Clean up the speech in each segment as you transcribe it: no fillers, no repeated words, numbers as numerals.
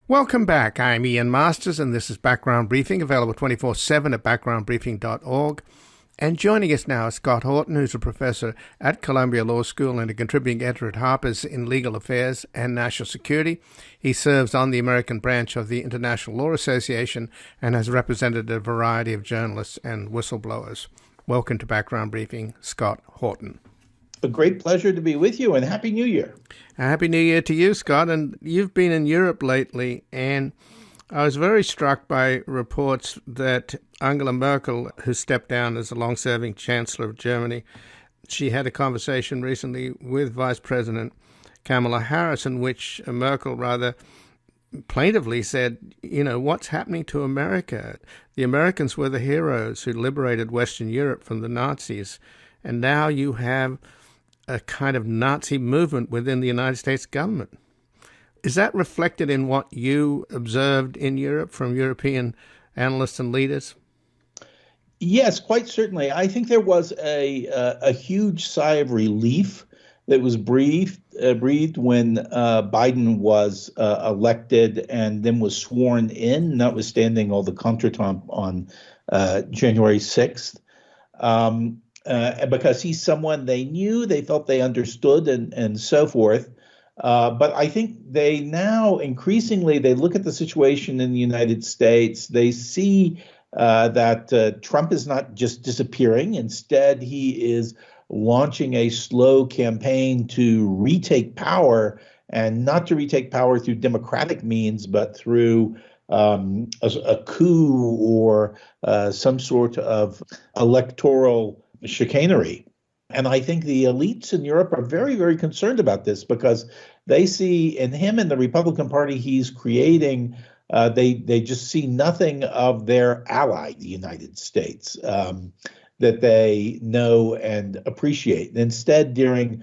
Welcome back. I'm Ian Masters, and this is Background Briefing, available 24/7 at backgroundbriefing.org. And joining us now is Scott Horton, who's a professor at Columbia Law School and a contributing editor at Harper's in Legal Affairs and National Security. He serves on the American branch of the International Law Association and has represented a variety of journalists and whistleblowers. Welcome to Background Briefing, Scott Horton. A great pleasure to be with you, and Happy New Year. Happy New Year to you, Scott. And you've been in Europe lately, and I was very struck by reports that Angela Merkel, who stepped down as a long-serving Chancellor of Germany, she had a conversation recently with Vice President Kamala Harris in which Merkel rather plaintively said, what's happening to America? The Americans were the heroes who liberated Western Europe from the Nazis, and now you have a kind of Nazi movement within the United States government. Is that reflected in what you observed in Europe from European analysts and leaders? Yes, quite certainly. I think there was a huge sigh of relief that was breathed when Biden was elected and then was sworn in, notwithstanding all the contretemps on January 6th. Because he's someone they knew, they felt they understood, and so forth. But I think they now increasingly, they look at the situation in the United States, they see that Trump is not just disappearing. Instead, he is launching a slow campaign to retake power, and not to retake power through democratic means, but through a coup or some sort of electoral chicanery. And I think the elites in Europe are very, very concerned about this because they see in him and the Republican Party he's creating, they just see nothing of their ally, the United States, that they know and appreciate. Instead, during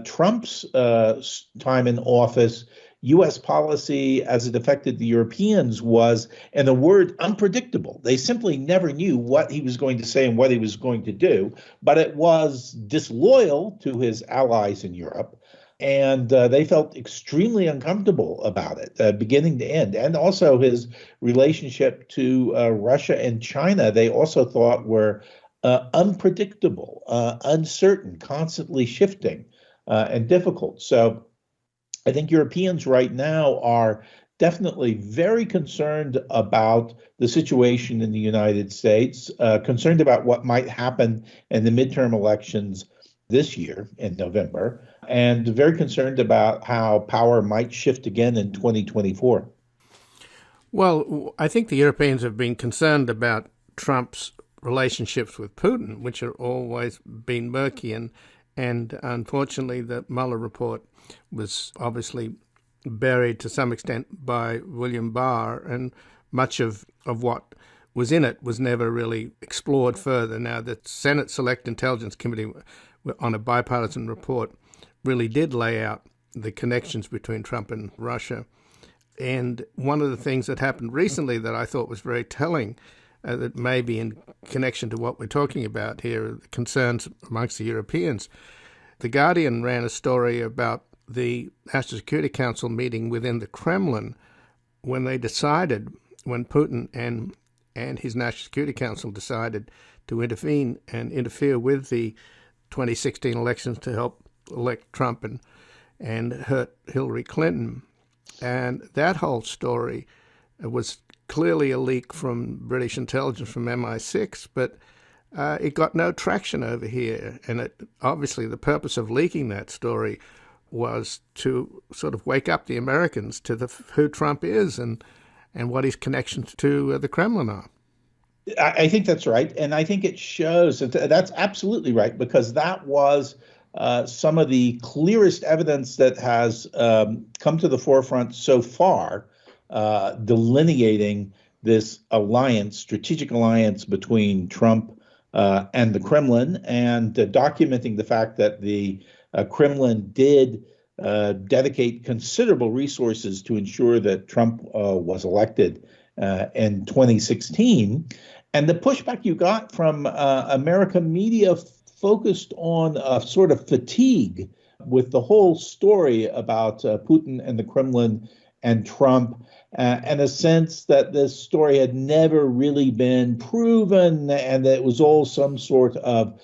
Trump's time in office, U.S. policy as it affected the Europeans was, in a word, unpredictable. They simply never knew what he was going to say and what he was going to do, but it was disloyal to his allies in Europe, and they felt extremely uncomfortable about it, beginning to end. And also his relationship to Russia and China, they also thought were unpredictable, uncertain, constantly shifting, and difficult. So I think Europeans right now are definitely very concerned about the situation in the United States, concerned about what might happen in the midterm elections this year in November, and very concerned about how power might shift again in 2024. Well, I think the Europeans have been concerned about Trump's relationships with Putin, which have always been murky, and unfortunately the Mueller report was obviously buried to some extent by William Barr, and much of what was in it was never really explored further. Now, the Senate Select Intelligence Committee, on a bipartisan report, really did lay out the connections between Trump and Russia. And one of the things that happened recently that I thought was very telling, that may be in connection to what we're talking about here, concerns amongst the Europeans. The Guardian ran a story about the National Security Council meeting within the Kremlin when Putin and his National Security Council decided to interfere with the 2016 elections to help elect Trump and hurt Hillary Clinton. And that whole story was clearly a leak from British intelligence, from MI6, but it got no traction over here. And obviously the purpose of leaking that story was to sort of wake up the Americans to who Trump is and what his connections to the Kremlin are. I think that's right. And I think it shows that's absolutely right, because that was some of the clearest evidence that has come to the forefront so far, delineating this alliance, strategic alliance between Trump and the Kremlin, and documenting the fact that the Kremlin did dedicate considerable resources to ensure that Trump was elected in 2016. And the pushback you got from American media focused on a sort of fatigue with the whole story about Putin and the Kremlin and Trump, and a sense that this story had never really been proven and that it was all some sort of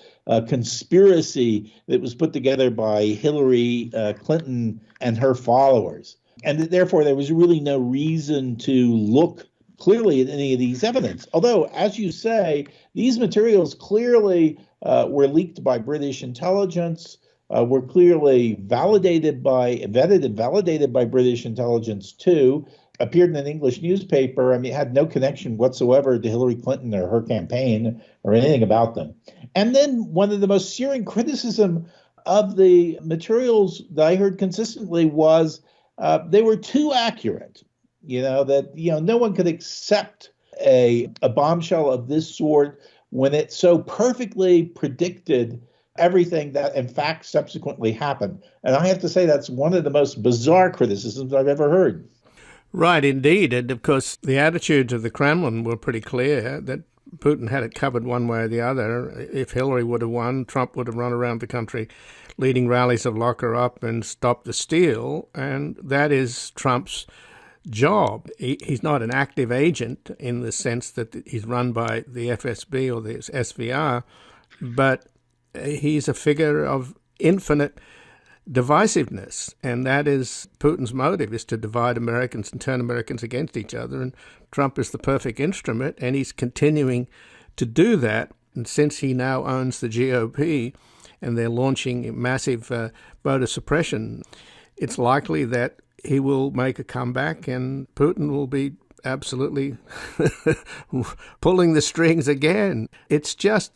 conspiracy that was put together by Hillary Clinton and her followers. And that therefore there was really no reason to look clearly at any of these evidence. Although, as you say, these materials clearly were leaked by British intelligence, were clearly vetted and validated by British intelligence too, appeared in an English newspaper. I mean, it had no connection whatsoever to Hillary Clinton or her campaign or anything about them. And then one of the most searing criticism of the materials that I heard consistently was they were too accurate. No one could accept a bombshell of this sort when it so perfectly predicted everything that in fact subsequently happened. And I have to say that's one of the most bizarre criticisms I've ever heard. Right, indeed. And of course, the attitudes of the Kremlin were pretty clear that Putin had it covered one way or the other. If Hillary would have won, Trump would have run around the country leading rallies of lock her up and stop the steal. And that is Trump's job. He's not an active agent in the sense that he's run by the FSB or the SVR, but he's a figure of infinite divisiveness, and that is Putin's motive, is to divide Americans and turn Americans against each other, and Trump is the perfect instrument, and he's continuing to do that. And since he now owns the GOP and they're launching massive voter suppression, it's likely that he will make a comeback and Putin will be absolutely pulling the strings again. It's just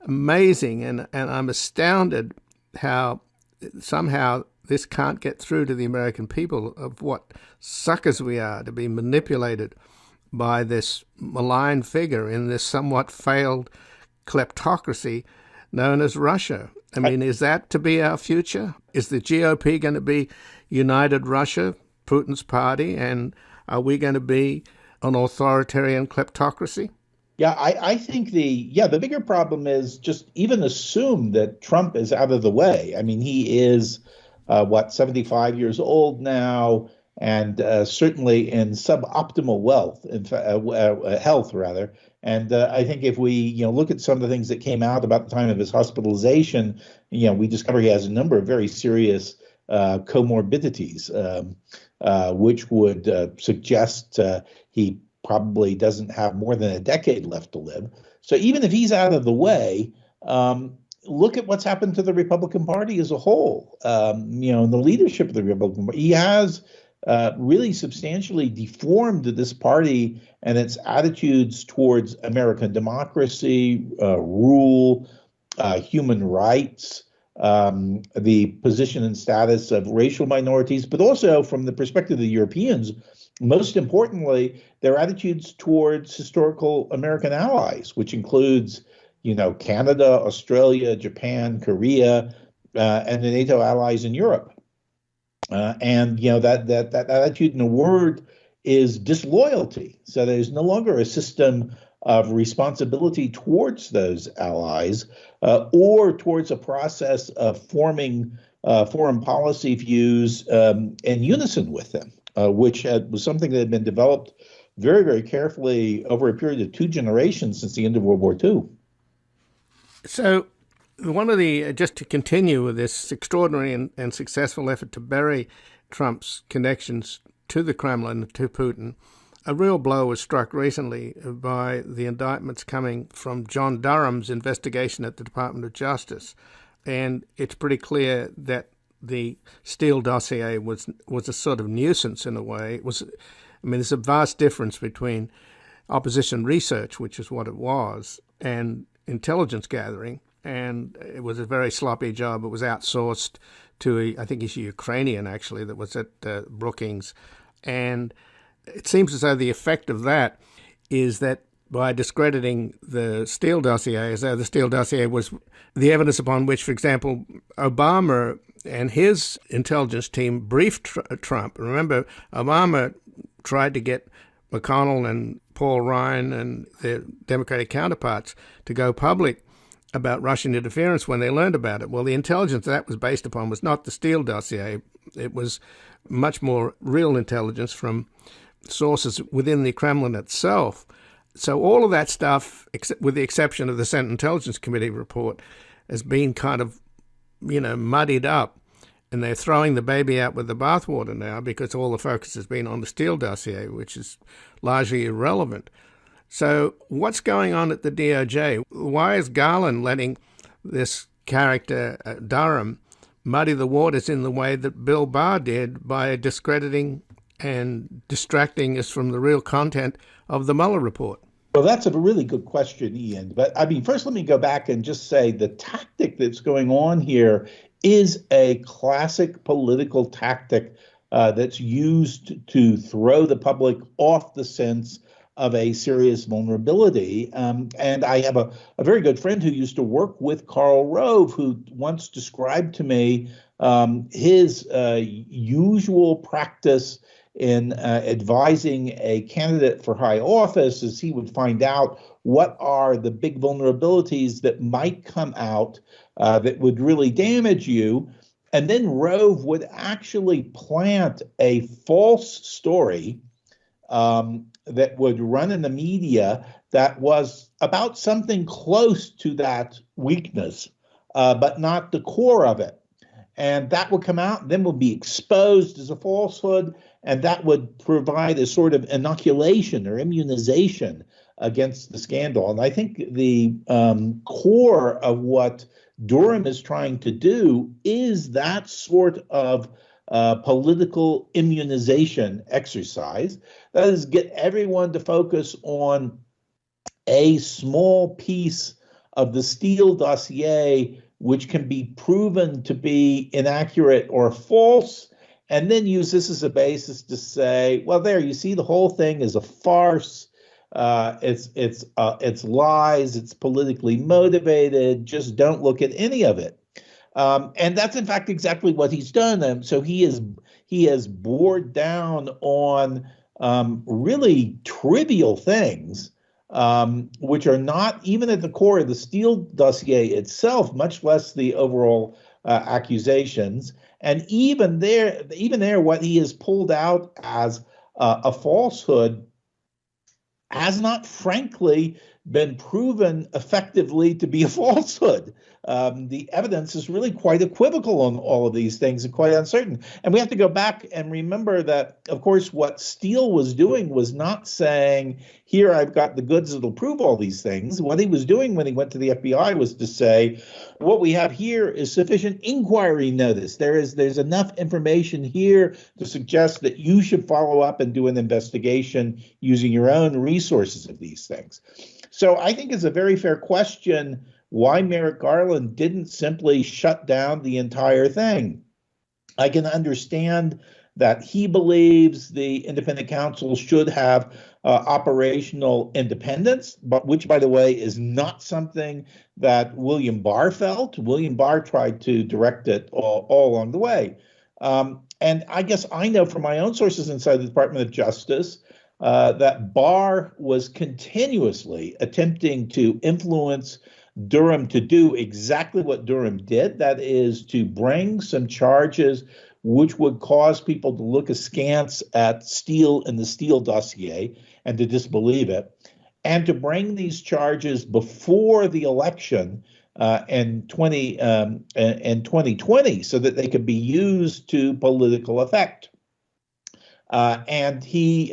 amazing, and I'm astounded how somehow this can't get through to the American people of what suckers we are to be manipulated by this malign figure in this somewhat failed kleptocracy known as Russia. I mean, is that to be our future? Is the GOP going to be United Russia, Putin's party, and are we going to be an authoritarian kleptocracy? Yeah, I think the bigger problem is just even assume that Trump is out of the way. I mean, he is, 75 years old now, and certainly in suboptimal health rather. And I think if we, look at some of the things that came out about the time of his hospitalization, we discover he has a number of very serious comorbidities, which would suggest he probably doesn't have more than a decade left to live. So even if he's out of the way, look at what's happened to the Republican Party as a whole. And the leadership of the Republican Party, he has really substantially deformed this party and its attitudes towards American democracy, rule, human rights, the position and status of racial minorities, but also from the perspective of the Europeans, most importantly, their attitudes towards historical American allies, which includes, Canada, Australia, Japan, Korea, and the NATO allies in Europe. That attitude, in a word, is disloyalty. So there's no longer a system of responsibility towards those allies or towards a process of forming foreign policy views in unison with them. Which was something that had been developed very, very carefully over a period of 2 generations since the end of World War II. So just to continue with this extraordinary and successful effort to bury Trump's connections to the Kremlin, to Putin, a real blow was struck recently by the indictments coming from John Durham's investigation at the Department of Justice. And it's pretty clear that the Steele dossier was a sort of nuisance in a way. There's a vast difference between opposition research, which is what it was, and intelligence gathering. And it was a very sloppy job. It was outsourced to, I think he's a Ukrainian, actually, that was at Brookings. And it seems as though the effect of that is that by discrediting the Steele dossier, as though the Steele dossier was the evidence upon which, for example, Obama and his intelligence team briefed Trump. Remember, Obama tried to get McConnell and Paul Ryan and their Democratic counterparts to go public about Russian interference when they learned about it. Well, the intelligence that was based upon was not the Steele dossier. It was much more real intelligence from sources within the Kremlin itself. So all of that stuff, with the exception of the Senate Intelligence Committee report, has been kind of, muddied up. And they're throwing the baby out with the bathwater now because all the focus has been on the Steele dossier, which is largely irrelevant. So what's going on at the DOJ? Why is Garland letting this character, Durham, muddy the waters in the way that Bill Barr did by discrediting and distracting us from the real content of the Mueller report? Well, that's a really good question, Ian. But first let me go back and just say the tactic that's going on here is a classic political tactic that's used to throw the public off the sense of a serious vulnerability. And I have a very good friend who used to work with Karl Rove, who once described to me his usual practice in advising a candidate for high office is he would find out what are the big vulnerabilities that might come out that would really damage you. And then Rove would actually plant a false story that would run in the media that was about something close to that weakness, but not the core of it. And that would come out, then would be exposed as a falsehood, and that would provide a sort of inoculation or immunization against the scandal. And I think the core of what Durham is trying to do is that sort of political immunization exercise. That is, get everyone to focus on a small piece of the Steele dossier, which can be proven to be inaccurate or false, and then use this as a basis to say, well, there, you see, the whole thing is a farce. It's lies. It's politically motivated. Just don't look at any of it. And that's in fact exactly what he's done. So he has bored down on really trivial things, which are not even at the core of the Steele dossier itself, much less the overall accusations. And even there, what he has pulled out as a falsehood has not, frankly, been proven effectively to be a falsehood. The evidence is really quite equivocal on all of these things and quite uncertain. And we have to go back and remember that, of course, what Steele was doing was not saying, here, I've got the goods that'll prove all these things. What he was doing when he went to the FBI was to say, what we have here is sufficient inquiry notice. There's enough information here to suggest that you should follow up and do an investigation using your own resources of these things. So I think it's a very fair question why Merrick Garland didn't simply shut down the entire thing. I can understand that he believes the independent counsel should have operational independence, but which, by the way, is not something that William Barr felt. William Barr tried to direct it all along the way. And I guess I know from my own sources inside the Department of Justice that Barr was continuously attempting to influence Durham to do exactly what Durham did, that is to bring some charges which would cause people to look askance at Steele and the Steele dossier and to disbelieve it, and to bring these charges before the election in 2020 so that they could be used to political effect. And he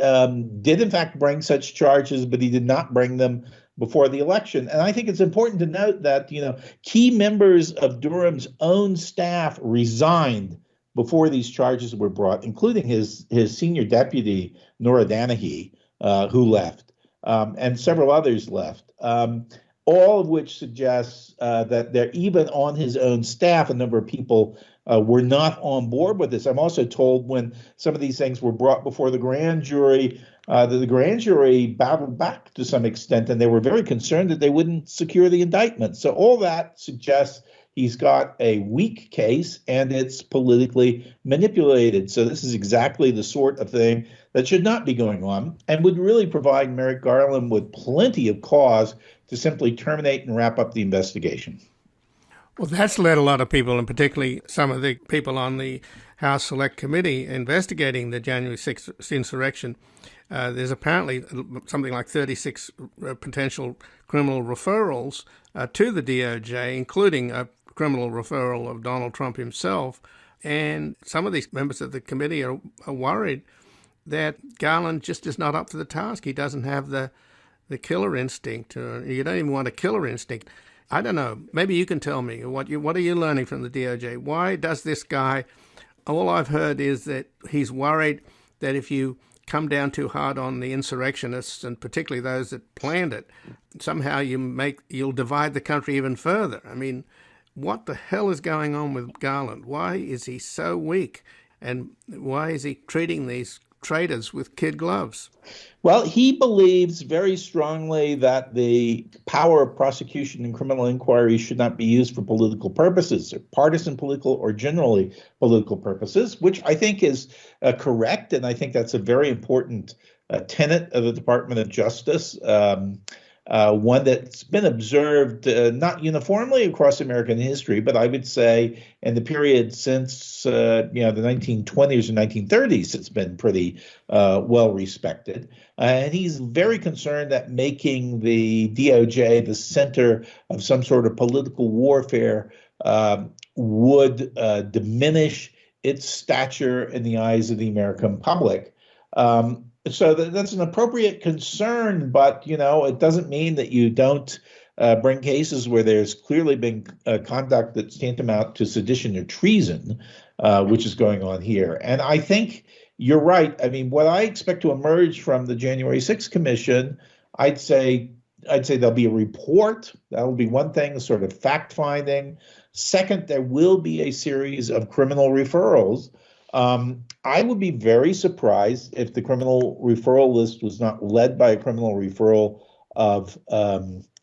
did, in fact, bring such charges, but he did not bring them before the election. And I think it's important to note that, key members of Durham's own staff resigned before these charges were brought, including his senior deputy, Nora Danahy, who left, and several others left, all of which suggests that there, even on his own staff, a number of people were not on board with this. I'm also told when some of these things were brought before the grand jury, that the grand jury battled back to some extent, and they were very concerned that they wouldn't secure the indictment. So all that suggests He's got a weak case, and it's politically manipulated. So this is exactly the sort of thing that should not be going on and would really provide Merrick Garland with plenty of cause to simply terminate and wrap up the investigation. Well, that's led a lot of people, and particularly some of the people on the House Select Committee investigating the January 6th insurrection. There's apparently something like 36 potential criminal referrals to the DOJ, including a criminal referral of Donald Trump himself. And some of these members of the committee are worried that Garland just is not up for the task. He doesn't have the killer instinct. You don't even want a killer instinct. I don't know. Maybe you can tell me what are you learning from the DOJ? Why does this guy? All I've heard is that he's worried that if you come down too hard on the insurrectionists, and particularly those that planned it, somehow you'll divide the country even further. I mean, what the hell is going on with Garland? Why is he so weak? And why is he treating these traitors with kid gloves? Well, he believes very strongly that the power of prosecution and criminal inquiry should not be used for political purposes, or partisan political or generally political purposes, which I think is correct. And I think that's a very important tenet of the Department of Justice. One that's been observed not uniformly across American history, but I would say in the period since the 1920s and 1930s, it's been pretty well respected. And he's very concerned that making the DOJ the center of some sort of political warfare would diminish its stature in the eyes of the American public. So that's an appropriate concern, but, it doesn't mean that you don't bring cases where there's clearly been conduct that's tantamount to sedition or treason, which is going on here. And I think you're right. I mean, what I expect to emerge from the January 6th Commission, I'd say there'll be a report. That'll be one thing, sort of fact-finding. Second, there will be a series of criminal referrals. I would be very surprised if the criminal referral list was not led by a criminal referral of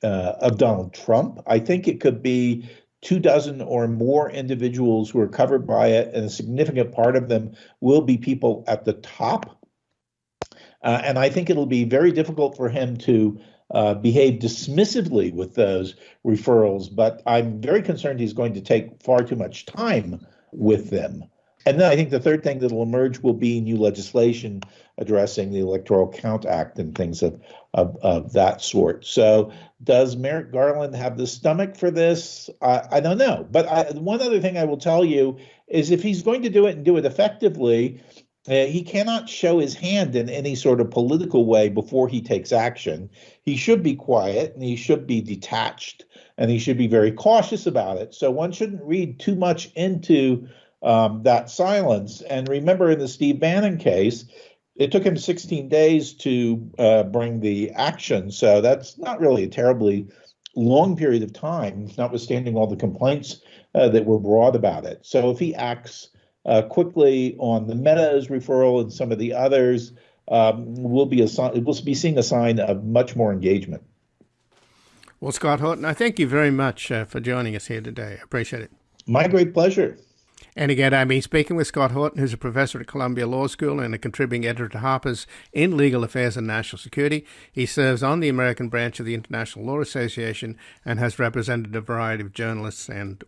Donald Trump. I think it could be 24 or more individuals who are covered by it, and a significant part of them will be people at the top. And I think it'll be very difficult for him to behave dismissively with those referrals, but I'm very concerned he's going to take far too much time with them. And then I think the third thing that will emerge will be new legislation addressing the Electoral Count Act and things of that sort. So does Merrick Garland have the stomach for this? I don't know. But one other thing I will tell you is if he's going to do it and do it effectively, he cannot show his hand in any sort of political way before he takes action. He should be quiet, and he should be detached, and he should be very cautious about it. So one shouldn't read too much into that silence. And remember, in the Steve Bannon case, it took him 16 days to bring the action. So that's not really a terribly long period of time, notwithstanding all the complaints that were brought about it. So if he acts quickly on the Meadows referral and some of the others, we'll be seeing a sign of much more engagement. Well, Scott Horton, I thank you very much for joining us here today. I appreciate it. My great pleasure. And again, I've been speaking with Scott Horton, who's a professor at Columbia Law School and a contributing editor to Harper's in Legal Affairs and National Security. He serves on the American branch of the International Law Association and has represented a variety of journalists and